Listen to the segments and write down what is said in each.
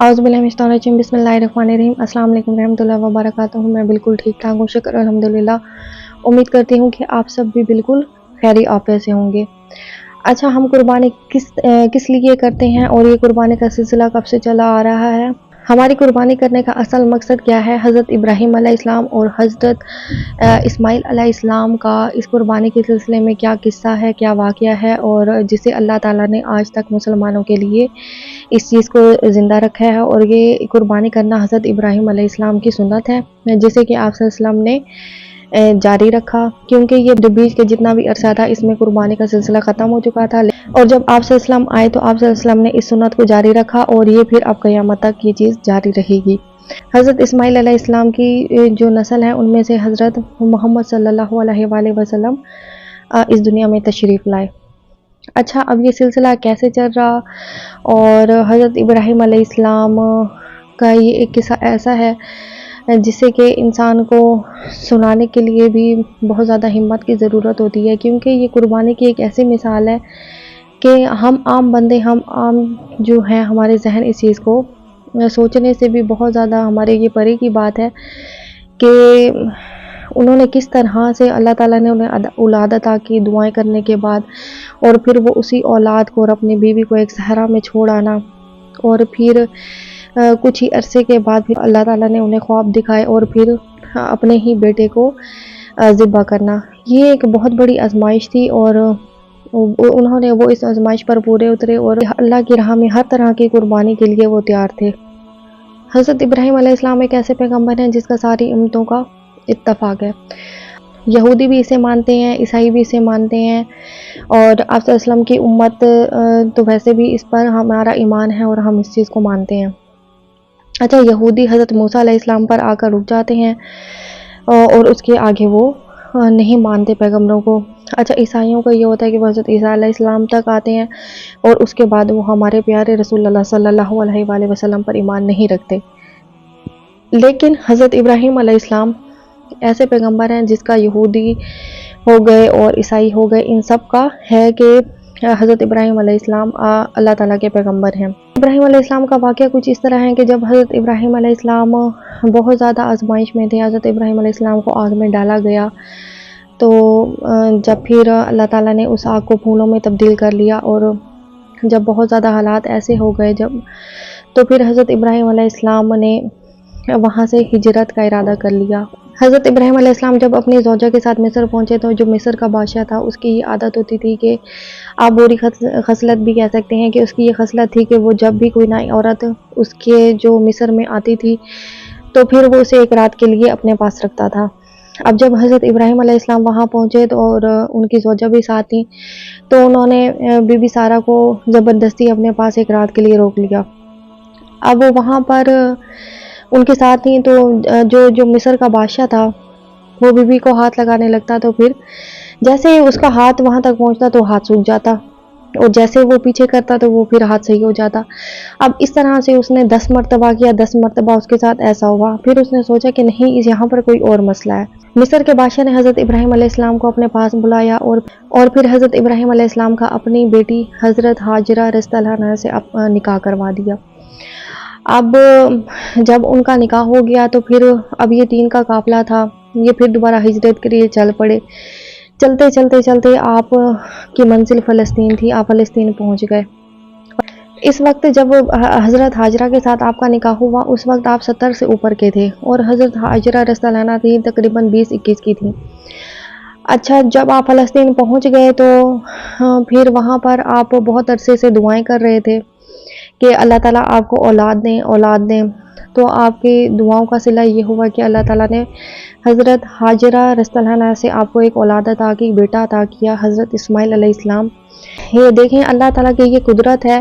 اعوذ باللہ من الشیطان الرجیم بسم اللہ الرحمن الرحیم السلام علیکم رحمۃ اللہ وبرکاتہ۔ میں بالکل ٹھیک ٹھاک ہوں، شکر الحمدللہ۔ امید کرتی ہوں کہ آپ سب بھی بالکل خیری عافیت سے ہوں گے۔ اچھا، ہم قربانی کس لیے کرتے ہیں اور یہ قربانی کا سلسلہ کب سے چلا آ رہا ہے؟ ہماری قربانی کرنے کا اصل مقصد کیا ہے؟ حضرت ابراہیم علیہ السلام اور حضرت اسماعیل علیہ السلام کا اس قربانی کے سلسلے میں کیا قصہ ہے، کیا واقعہ ہے، اور جسے اللہ تعالیٰ نے آج تک مسلمانوں کے لیے اس چیز کو زندہ رکھا ہے۔ اور یہ قربانی کرنا حضرت ابراہیم علیہ السلام کی سنت ہے، جسے کہ آپ صلی اللہ علیہ وسلم نے جاری رکھا، کیونکہ یہ بیچ کے جتنا بھی عرصہ تھا اس میں قربانی کا سلسلہ ختم ہو چکا تھا، اور جب آپ صلی اللہ علیہ وسلم آئے تو آپ صلی اللہ علیہ وسلم نے اس سنت کو جاری رکھا، اور یہ پھر اب قیامت تک یہ چیز جاری رہے گی۔ حضرت اسماعیل علیہ السلام کی جو نسل ہے ان میں سے حضرت محمد صلی اللہ علیہ وآلہ وسلم اس دنیا میں تشریف لائے۔ اچھا، اب یہ سلسلہ کیسے چل رہا، اور حضرت ابراہیم علیہ السلام کا یہ ایک قصہ ایسا ہے جسے کہ انسان کو سنانے کے لیے بھی بہت زیادہ ہمت کی ضرورت ہوتی ہے، کیونکہ یہ قربانی کی ایک ایسی مثال ہے کہ ہم عام بندے، ہم عام جو ہیں، ہمارے ذہن اس چیز کو سوچنے سے بھی بہت زیادہ ہمارے یہ پرے کی بات ہے کہ انہوں نے کس طرح سے اللہ تعالیٰ نے انہیں اولاد عطا کی دعائیں کرنے کے بعد، اور پھر وہ اسی اولاد کو اور اپنی بیوی کو ایک صحرا میں چھوڑ آنا، اور پھر کچھ ہی عرصے کے بعد پھر اللہ تعالیٰ نے انہیں خواب دکھائے اور پھر اپنے ہی بیٹے کو ذبح کرنا۔ یہ ایک بہت بڑی آزمائش تھی، اور انہوں نے وہ اس آزمائش پر پورے اترے، اور اللہ کی راہ میں ہر طرح کی قربانی کے لیے وہ تیار تھے۔ حضرت ابراہیم علیہ السلام ایک ایسے پیغمبر ہیں جس کا ساری امتوں کا اتفاق ہے۔ یہودی بھی اسے مانتے ہیں، عیسائی بھی اسے مانتے ہیں، اور آپ صلی اللہ علیہ وسلم کی امت تو ویسے بھی اس پر ہمارا ایمان ہے اور ہم اس چیز کو مانتے ہیں۔ اچھا، یہودی حضرت موسیٰ علیہ السلام پر آ کر رک جاتے ہیں اور اس کے آگے وہ نہیں مانتے پیغمبروں کو۔ اچھا، عیسائیوں کا یہ ہوتا ہے کہ وہ حضرت عیسیٰ علیہ السلام تک آتے ہیں اور اس کے بعد وہ ہمارے پیارے رسول اللہ صلی اللہ علیہ وآلہ وسلم پر ایمان نہیں رکھتے۔ لیکن حضرت ابراہیم علیہ السلام ایسے پیغمبر ہیں جس کا یہودی ہو گئے اور عیسائی ہو گئے، ان سب کا ہے کہ حضرت ابراہیم علیہ السلام اللہ تعالیٰ کے پیغمبر ہیں۔ ابراہیم علیہ السلام کا واقعہ کچھ اس طرح ہے کہ جب حضرت ابراہیم علیہ السلام بہت زیادہ آزمائش میں تھے، حضرت ابراہیم علیہ السلام کو آگ میں ڈالا گیا، تو جب پھر اللہ تعالیٰ نے اس آگ کو پھولوں میں تبدیل کر لیا، اور جب بہت زیادہ حالات ایسے ہو گئے تو پھر حضرت ابراہیم علیہ السلام نے وہاں سے ہجرت کا ارادہ کر لیا۔ حضرت ابراہیم علیہ السلام جب اپنی زوجہ کے ساتھ مصر پہنچے تو جو مصر کا بادشاہ تھا اس کی یہ عادت ہوتی تھی کہ آپ بری خصلت بھی کہہ سکتے ہیں، کہ اس کی یہ خصلت تھی کہ وہ جب بھی کوئی نئی عورت اس کے جو مصر میں آتی تھی تو پھر وہ اسے ایک رات کے لیے اپنے پاس رکھتا تھا۔ اب جب حضرت ابراہیم علیہ السلام وہاں پہنچے تو اور ان کی زوجہ بھی ساتھ تھیں، تو انہوں نے بی بی سارہ کو زبردستی اپنے پاس ایک رات کے لیے روک لیا۔ اب وہ وہاں پر ان کے ساتھ تھیں، تو جو مصر کا بادشاہ تھا وہ بی بی کو ہاتھ لگانے لگتا، تو پھر جیسے ہی اس کا ہاتھ وہاں تک پہنچتا تو ہاتھ سوکھ جاتا، اور جیسے وہ پیچھے کرتا تو وہ پھر ہاتھ صحیح ہو جاتا۔ اب اس طرح سے اس نے 10 مرتبہ کیا، 10 مرتبہ اس کے ساتھ ایسا ہوا۔ پھر اس نے سوچا کہ نہیں، یہاں پر کوئی اور مسئلہ ہے۔ مصر کے بادشاہ نے حضرت ابراہیم علیہ السلام کو اپنے پاس بلایا، اور پھر حضرت ابراہیم علیہ السلام کا اپنی بیٹی حضرت ہاجرہ رضی اللہ عنہا سے نکاح کروا دیا۔ اب جب ان کا نکاح ہو گیا تو پھر اب یہ 3 کا قافلہ تھا، یہ پھر دوبارہ ہجرت کے لیے چل پڑے۔ چلتے چلتے چلتے آپ کی منزل فلسطین تھی، آپ فلسطین پہنچ گئے۔ اس وقت جب حضرت ہاجرہ کے ساتھ آپ کا نکاح ہوا اس وقت آپ 70 سے اوپر کے تھے، اور حضرت ہاجرہ رضی اللہ عنہا تھی تقریباً 20-21 کی تھیں۔ اچھا، جب آپ فلسطین پہنچ گئے تو پھر وہاں پر آپ بہت عرصے سے دعائیں کر رہے تھے کہ اللہ تعالیٰ آپ کو اولاد دیں، تو آپ کی دعاؤں کا صلہ یہ ہوا کہ اللہ تعالیٰ نے حضرت ہاجرہ رضی اللہ عنہا سے آپ کو ایک اولاد عطا کی، بیٹا عطا کیا، حضرت اسماعیل علیہ السلام۔ یہ دیکھیں اللہ تعالیٰ کی یہ قدرت ہے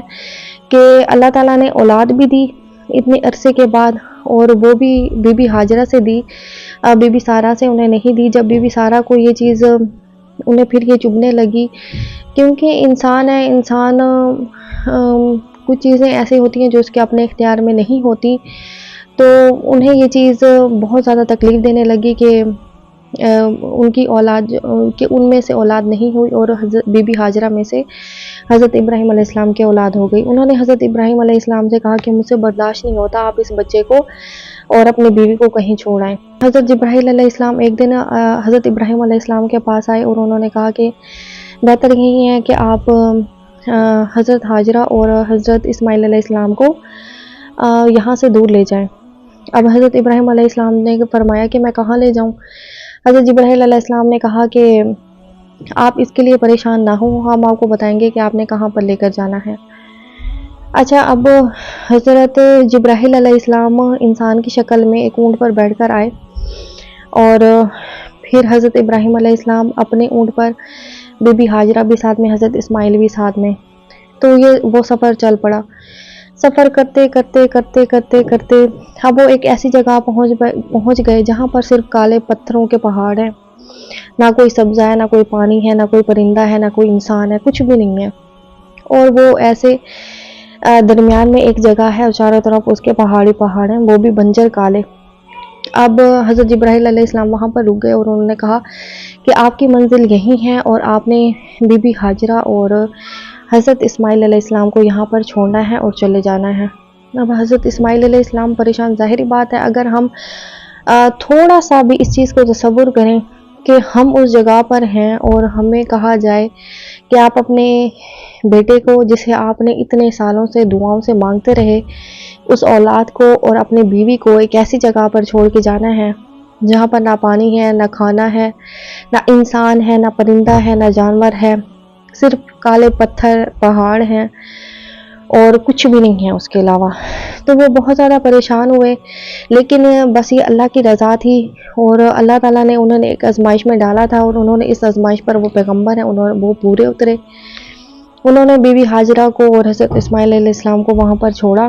کہ اللہ تعالیٰ نے اولاد بھی دی اتنے عرصے کے بعد، اور وہ بھی بی بی ہاجرہ سے دی، بی بی سارہ سے انہیں نہیں دی۔ جب بی بی سارہ کو یہ چیز انہیں پھر یہ چبھنے لگی، کیونکہ انسان ہے، انسان کچھ چیزیں ایسی ہوتی ہیں جو اس کے اپنے اختیار میں نہیں ہوتی، تو انہیں یہ چیز بہت زیادہ تکلیف دینے لگی کہ ان کی اولاد کہ ان میں سے اولاد نہیں ہوئی اور بی بی ہاجرہ میں سے حضرت ابراہیم علیہ السلام کی اولاد ہو گئی۔ انہوں نے حضرت ابراہیم علیہ السلام سے کہا کہ مجھ سے برداشت نہیں ہوتا، آپ اس بچے کو اور اپنی بیوی کو کہیں چھوڑ آئیں۔ حضرت جبرائیل علیہ السلام ایک دن حضرت ابراہیم علیہ السلام کے پاس آئے اور انہوں نے کہا کہ بہتر یہی ہے کہ آپ حضرت ہاجرہ اور حضرت اسماعیل علیہ السلام کو یہاں سے دور لے جائیں۔ اب حضرت ابراہیم علیہ السلام نے فرمایا کہ میں کہاں لے جاؤں؟ حضرت جبرائیل علیہ السلام نے کہا کہ آپ اس کے لیے پریشان نہ ہوں، ہم آپ کو بتائیں گے کہ آپ نے کہاں پر لے کر جانا ہے۔ اچھا، اب حضرت جبرائیل علیہ السلام انسان کی شکل میں ایک اونٹ پر بیٹھ کر آئے اور پھر حضرت ابراہیم علیہ السلام اپنے اونٹ پر، بی بی ہاجرہ بھی ساتھ میں، حضرت اسماعیل بھی ساتھ میں، تو یہ وہ سفر چل پڑا۔ سفر کرتے کرتے کرتے کرتے کرتے اب وہ ایک ایسی جگہ پہنچ گئے جہاں پر صرف کالے پتھروں کے پہاڑ ہیں، نہ کوئی سبزہ ہے، نہ کوئی پانی ہے، نہ کوئی پرندہ ہے، نہ کوئی انسان ہے، کچھ بھی نہیں ہے۔ اور وہ ایسے درمیان میں ایک جگہ ہے اور چاروں طرف اس کے پہاڑی پہاڑ ہیں، وہ بھی بنجر کالے۔ اب حضرت جبرائیل علیہ السلام وہاں پر رک گئے اور انہوں نے کہا کہ آپ کی منزل یہی ہے اور آپ نے بی بی ہاجرہ اور حضرت اسماعیل علیہ السلام کو یہاں پر چھوڑنا ہے اور چلے جانا ہے۔ اب حضرت اسماعیل علیہ السلام پریشان، ظاہری بات ہے اگر ہم تھوڑا سا بھی اس چیز کو تصور کریں کہ ہم اس جگہ پر ہیں اور ہمیں کہا جائے کہ آپ اپنے بیٹے کو، جسے آپ نے اتنے سالوں سے دعاؤں سے مانگتے رہے، اس اولاد کو اور اپنی بیوی کو ایک ایسی جگہ پر چھوڑ کے جانا ہے جہاں پر نہ پانی ہے، نہ کھانا ہے، نہ انسان ہے، نہ پرندہ ہے، نہ جانور ہے، صرف کالے پتھر پہاڑ ہیں اور کچھ بھی نہیں ہے اس کے علاوہ۔ تو وہ بہت زیادہ پریشان ہوئے، لیکن بس یہ اللہ کی رضا تھی اور اللہ تعالیٰ نے انہوں نے ایک آزمائش میں ڈالا تھا اور انہوں نے اس آزمائش پر، وہ پیغمبر ہیں، وہ پورے اترے۔ انہوں نے بی بی ہاجرہ کو اور حضرت اسماعیل علیہ السلام کو وہاں پر چھوڑا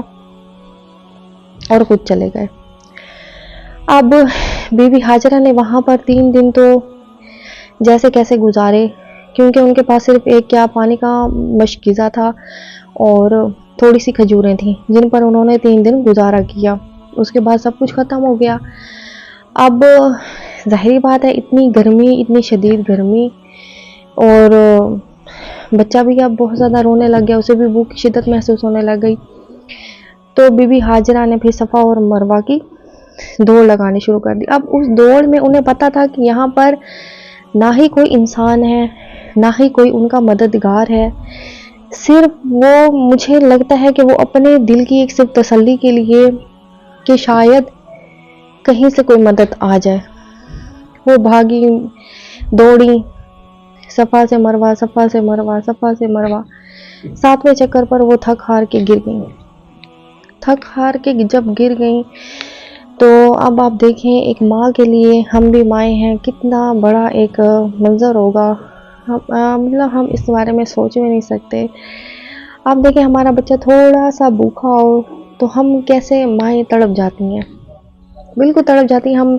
اور خود چلے گئے۔ اب بی بی ہاجرہ نے وہاں پر 3 دن تو جیسے کیسے گزارے، کیونکہ ان کے پاس صرف ایک کیا پانی کا مشکیزہ تھا اور تھوڑی سی کھجوریں تھیں جن پر انہوں نے 3 دن گزارا کیا۔ اس کے بعد سب کچھ ختم ہو گیا۔ اب ظاہری بات ہے اتنی گرمی، اتنی شدید گرمی، اور بچہ بھی اب بہت زیادہ رونے لگ گیا، اسے بھی بھوک کی شدت محسوس ہونے لگ گئی۔ تو بی بی ہاجرہ نے پھر صفا اور مروہ کی دوڑ لگانی شروع کر دی۔ اب اس دوڑ میں انہیں پتا تھا کہ یہاں پر نہ ہی کوئی انسان ہے، نہ ہی کوئی ان کا مددگار ہے، صرف وہ، مجھے لگتا ہے کہ وہ اپنے دل کی ایک صرف تسلی کے لیے کہ شاید کہیں سے کوئی مدد آ جائے، وہ بھاگی، دوڑی، صفا سے مروہ، صفا سے مروہ، صفا سے مروہ۔ 7ویں چکر پر وہ تھک ہار کے گر گئیں۔ تھک ہار کے جب گر گئیں تو اب آپ دیکھیں ایک ماں کے لیے، ہم بھی مائیں ہیں، کتنا بڑا ایک منظر ہوگا، مطلب ہم اس بارے میں سوچ بھی نہیں سکتے۔ آپ دیکھیں ہمارا بچہ تھوڑا سا بھوکا ہو تو ہم کیسے مائیں تڑپ جاتی ہیں، بالکل تڑپ جاتی ہیں۔ ہم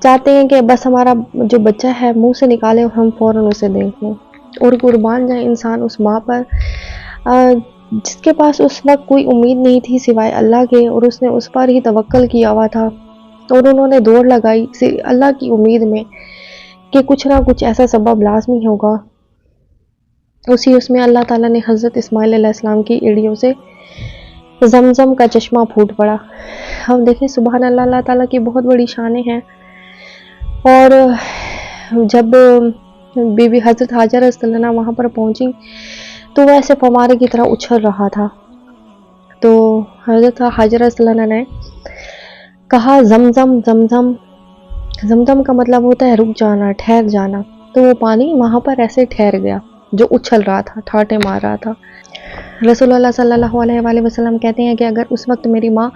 چاہتے ہیں کہ بس ہمارا جو بچہ ہے منہ سے نکالے اور ہم فوراً اسے دیکھ لیں، اور قربان جائے انسان اس ماں پر جس کے پاس اس وقت کوئی امید نہیں تھی سوائے اللہ کے، اور اس نے اس پر ہی توکل کیا ہوا تھا، اور انہوں نے دوڑ لگائی اللہ کی امید میں کہ کچھ نہ کچھ ایسا سبب لازمی ہوگا۔ اس میں اللہ تعالیٰ نے حضرت اسماعیل علیہ السلام کی ایڑیوں سے زمزم کا چشمہ پھوٹ پڑا۔ ہم دیکھیں سبحان اللہ، اللہ تعالیٰ کی بہت بڑی شانیں ہیں۔ اور جب بی بی حضرت ہاجرہ رضی اللہ عنہا وہاں پر پہنچی تو وہ ایسے فوارے کی طرح اچھل رہا تھا، تو حضرت ہاجرہ رضی اللہ عنہا نے کہا زمزم زمزم۔ زمزم کا مطلب ہوتا ہے رک جانا، ٹھہر جانا، تو وہ پانی وہاں پر ایسے ٹھہر گیا جو اچھل رہا تھا، ٹھاٹے مار رہا تھا۔ رسول اللہ صلی اللہ علیہ وآلہ وسلم کہتے ہیں کہ اگر اس وقت میری ماں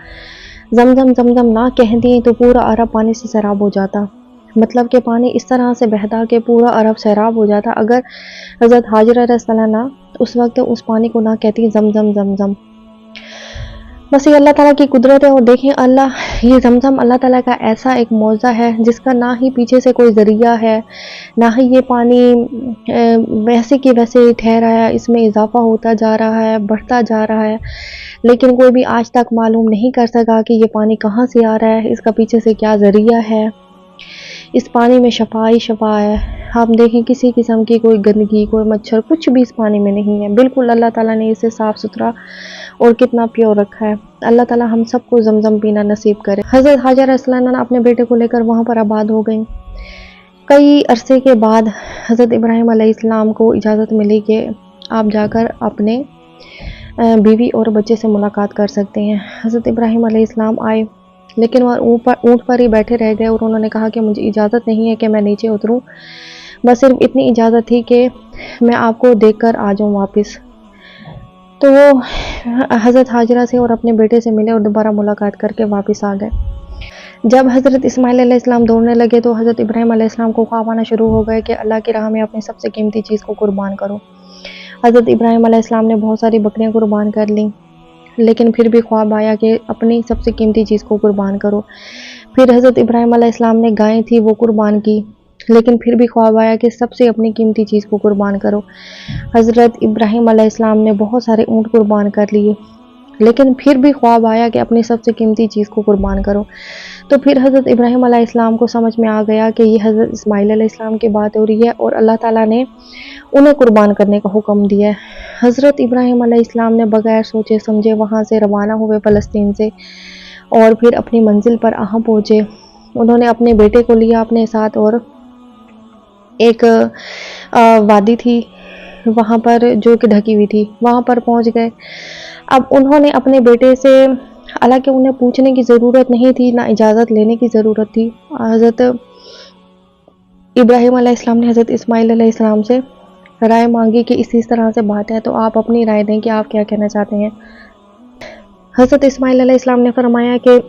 زمزم زمزم نہ کہہ دی تو پورا عرب پانی سے سیراب ہو جاتا، مطلب کہ پانی اس طرح سے بہتا کہ پورا عرب سیراب ہو جاتا اگر حضرت ہاجرہ رضی اللہ عنہا اس وقت اس پانی کو نہ کہتی زمزم زمزم۔ بس یہ اللہ تعالیٰ کی قدرت ہے۔ اور دیکھیں یہ زمزم اللہ تعالیٰ کا ایسا ایک معجزہ ہے جس کا نہ ہی پیچھے سے کوئی ذریعہ ہے، نہ ہی یہ پانی ویسے کی ویسے ہی ٹھہرا ہے، اس میں اضافہ ہوتا جا رہا ہے، بڑھتا جا رہا ہے، لیکن کوئی بھی آج تک معلوم نہیں کر سکا کہ یہ پانی کہاں سے آ رہا ہے، اس کا پیچھے سے کیا ذریعہ ہے۔ اس پانی میں شفا ہی شفا ہے۔ آپ دیکھیں کسی قسم کی کوئی گندگی، کوئی مچھر، کچھ بھی اس پانی میں نہیں ہے، بالکل اللہ تعالیٰ نے اسے صاف ستھرا اور کتنا پیور رکھا ہے۔ اللہ تعالیٰ ہم سب کو زمزم پینا نصیب کرے۔ حضرت حاجرہ السلام اپنے بیٹے کو لے کر وہاں پر آباد ہو گئیں۔ کئی عرصے کے بعد حضرت ابراہیم علیہ السلام کو اجازت ملی کہ آپ جا کر اپنے بیوی اور بچے سے ملاقات کر سکتے ہیں۔ حضرت ابراہیم علیہ السلام آئے، لیکن وہ اونٹ پر ہی بیٹھے رہ گئے اور انہوں نے کہا کہ مجھے اجازت نہیں ہے کہ میں نیچے اتروں، بس صرف اتنی اجازت تھی کہ میں آپ کو دیکھ کر آ جاؤں واپس۔ تو وہ حضرت حاجرہ سے اور اپنے بیٹے سے ملے اور دوبارہ ملاقات کر کے واپس آ گئے۔ جب حضرت اسماعیل علیہ السلام دوڑنے لگے تو حضرت ابراہیم علیہ السلام کو خواب آنا شروع ہو گئے کہ اللہ کی راہ میں اپنی سب سے قیمتی چیز کو قربان کرو۔ حضرت ابراہیم علیہ السلام نے بہت ساری بکریاں قربان کر لیں، لیکن پھر بھی خواب آیا کہ اپنی سب سے قیمتی چیز کو قربان کرو۔ پھر حضرت ابراہیم علیہ السلام نے گائیں تھی وہ قربان کی، لیکن پھر بھی خواب آیا کہ سب سے اپنی قیمتی چیز کو قربان کرو۔ حضرت ابراہیم علیہ السلام نے بہت سارے اونٹ قربان کر لیے، لیکن پھر بھی خواب آیا کہ اپنی سب سے قیمتی چیز کو قربان کرو۔ تو پھر حضرت ابراہیم علیہ السلام کو سمجھ میں آ گیا کہ یہ حضرت اسماعیل علیہ السلام کی بات ہو رہی ہے اور اللہ تعالیٰ نے انہیں قربان کرنے کا حکم دیا ہے۔ حضرت ابراہیم علیہ السلام نے بغیر سوچے سمجھے وہاں سے روانہ ہوئے فلسطین سے، اور پھر اپنی منزل پر پہنچے۔ انہوں نے اپنے بیٹے کو لیا اپنے ساتھ اور ایک وادی تھی وہاں پر جو کہ ڈھکی ہوئی تھی، وہاں پر پہنچ گئے۔ اب انہوں نے اپنے بیٹے سے، حالانکہ انہیں پوچھنے کی ضرورت نہیں تھی، نہ اجازت لینے کی ضرورت تھی، حضرت ابراہیم علیہ السلام نے حضرت اسماعیل علیہ السلام سے رائے مانگی کہ اس طرح سے بات ہے، تو آپ اپنی رائے دیں کہ آپ کیا کہنا چاہتے ہیں۔ حضرت اسماعیل علیہ السلام نے فرمایا کہ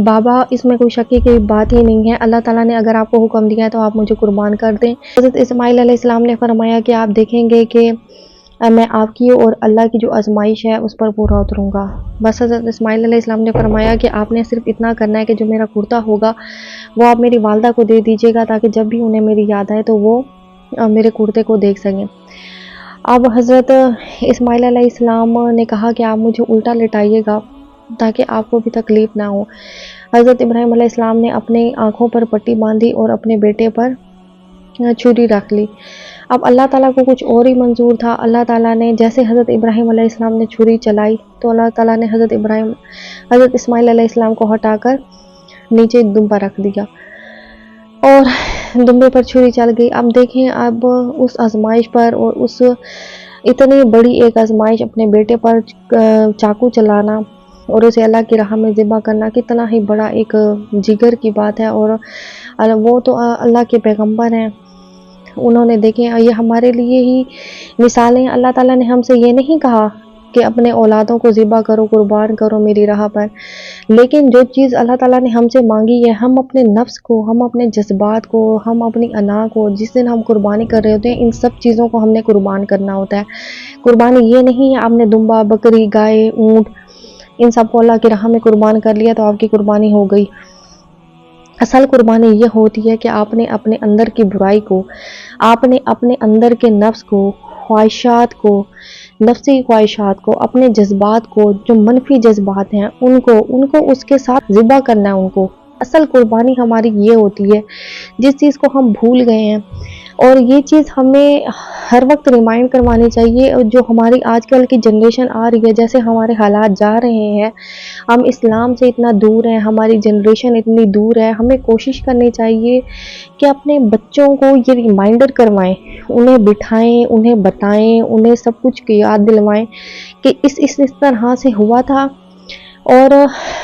بابا اس میں کوئی شک کی بات ہی نہیں ہے، اللہ تعالیٰ نے اگر آپ کو حکم دیا ہے تو آپ مجھے قربان کر دیں۔ حضرت اسماعیل علیہ السلام نے فرمایا کہ آپ دیکھیں گے کہ میں آپ کی اور اللہ کی جو آزمائش ہے اس پر پورا اتروں گا۔ بس حضرت اسماعیل علیہ السلام نے فرمایا کہ آپ نے صرف اتنا کرنا ہے کہ جو میرا کرتا ہوگا وہ آپ میری والدہ کو دے دیجیے گا، تاکہ جب بھی انہیں میری یاد آئے تو وہ میرے کرتے کو دیکھ سکیں۔ اب حضرت اسماعیل علیہ السلام نے کہا کہ آپ مجھے الٹا لٹائیے گا تاکہ آپ کو بھی تکلیف نہ ہو۔ حضرت ابراہیم علیہ السلام نے اپنی آنکھوں پر پٹی باندھی اور اپنے بیٹے پر چھری رکھ لی۔ اب اللہ تعالیٰ کو کچھ اور ہی منظور تھا۔ اللہ تعالیٰ نے جیسے حضرت ابراہیم علیہ السلام نے چھری چلائی تو اللہ تعالیٰ نے حضرت اسماعیل علیہ السلام کو ہٹا کر نیچے دمبا رکھ دیا اور دمبے پر چھری چل گئی۔ اب دیکھیں، اب اس آزمائش پر اور اس اتنی بڑی ایک آزمائش اپنے بیٹے پر چاقو چلانا اور اسے اللہ کی راہ میں ذبح کرنا کتنا ہی بڑا ایک جگر کی بات ہے، اور وہ تو اللہ کے پیغمبر ہیں، انہوں نے دیکھیں یہ ہمارے لیے ہی مثالیں۔ اللہ تعالیٰ نے ہم سے یہ نہیں کہا کہ اپنے اولادوں کو ذبح کرو، قربان کرو میری راہ پر، لیکن جو چیز اللہ تعالیٰ نے ہم سے مانگی ہے، ہم اپنے نفس کو، ہم اپنے جذبات کو، ہم اپنی انا کو، جس دن ہم قربانی کر رہے ہوتے ہیں، ان سب چیزوں کو ہم نے قربان کرنا ہوتا ہے۔ قربانی یہ نہیں ہے آپ نے دمبا، بکری، گائے، اونٹ ان سب کو اللہ کی راہ میں قربان کر لیا تو آپ کی قربانی ہو گئی۔ اصل قربانی یہ ہوتی ہے کہ آپ نے اپنے اندر کی برائی کو، آپ نے اپنے اندر کے نفس کو، خواہشات کو، نفسی خواہشات کو، اپنے جذبات کو، جو منفی جذبات ہیں ان کو اس کے ساتھ ذبح کرنا ہے۔ ان کو اصل قربانی ہماری یہ ہوتی ہے جس چیز کو ہم بھول گئے ہیں، اور یہ چیز ہمیں ہر وقت ریمائنڈ کروانی چاہیے۔ جو ہماری آج کل کی جنریشن آ رہی ہے، جیسے ہمارے حالات جا رہے ہیں، ہم اسلام سے اتنا دور ہیں، ہماری جنریشن اتنی دور ہے، ہمیں کوشش کرنی چاہیے کہ اپنے بچوں کو یہ ریمائنڈر کروائیں، انہیں بٹھائیں، انہیں بتائیں، انہیں سب کچھ کی یاد دلوائیں کہ اس طرح سے ہوا تھا، اور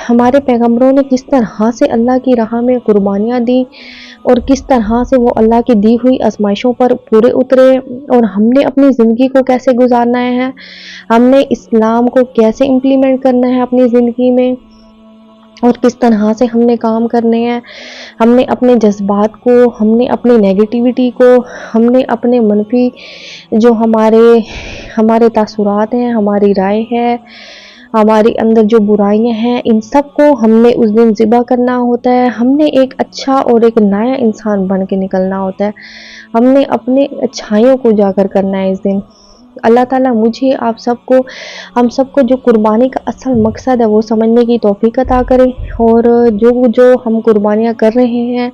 ہمارے پیغمبروں نے کس طرح سے اللہ کی راہ میں قربانیاں دی، اور کس طرح سے وہ اللہ کی دی ہوئی آزمائشوں پر پورے اترے، اور ہم نے اپنی زندگی کو کیسے گزارنا ہے، ہم نے اسلام کو کیسے امپلیمنٹ کرنا ہے اپنی زندگی میں، اور کس طرح سے ہم نے کام کرنے ہیں۔ ہم نے اپنے جذبات کو، ہم نے اپنی نیگیٹیوٹی کو، ہم نے اپنے منفی جو ہمارے تاثرات ہیں، ہماری رائے ہے، ہمارے اندر جو برائیاں ہیں، ان سب کو ہم نے اس دن ذبح کرنا ہوتا ہے۔ ہم نے ایک اچھا اور ایک نیا انسان بن کے نکلنا ہوتا ہے، ہم نے اپنے اچھائیوں کو اجاگر کرنا ہے اس دن۔ اللہ تعالیٰ مجھے، آپ سب کو، ہم سب کو جو قربانی کا اصل مقصد ہے وہ سمجھنے کی توفیق عطا کرے، اور جو ہم قربانیاں کر رہے ہیں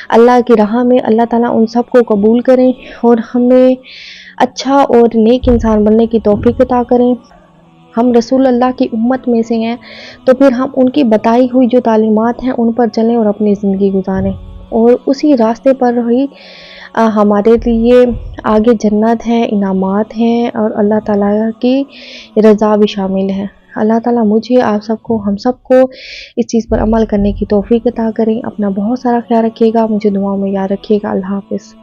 اللہ کی راہ میں اللہ تعالیٰ ان سب کو قبول کریں اور ہمیں اچھا اور نیک انسان بننے کی توفیق عطا کریں۔ ہم رسول اللہ کی امت میں سے ہیں تو پھر ہم ان کی بتائی ہوئی جو تعلیمات ہیں ان پر چلیں اور اپنی زندگی گزاریں، اور اسی راستے پر ہی ہمارے لیے آگے جنت ہے، انعامات ہیں، اور اللہ تعالیٰ کی رضا بھی شامل ہے۔ اللہ تعالیٰ مجھے، آپ سب کو، ہم سب کو اس چیز پر عمل کرنے کی توفیق عطا کریں۔ اپنا بہت سارا خیال رکھیے گا، مجھے دعاؤں میں یاد رکھیے گا۔ اللہ حافظ۔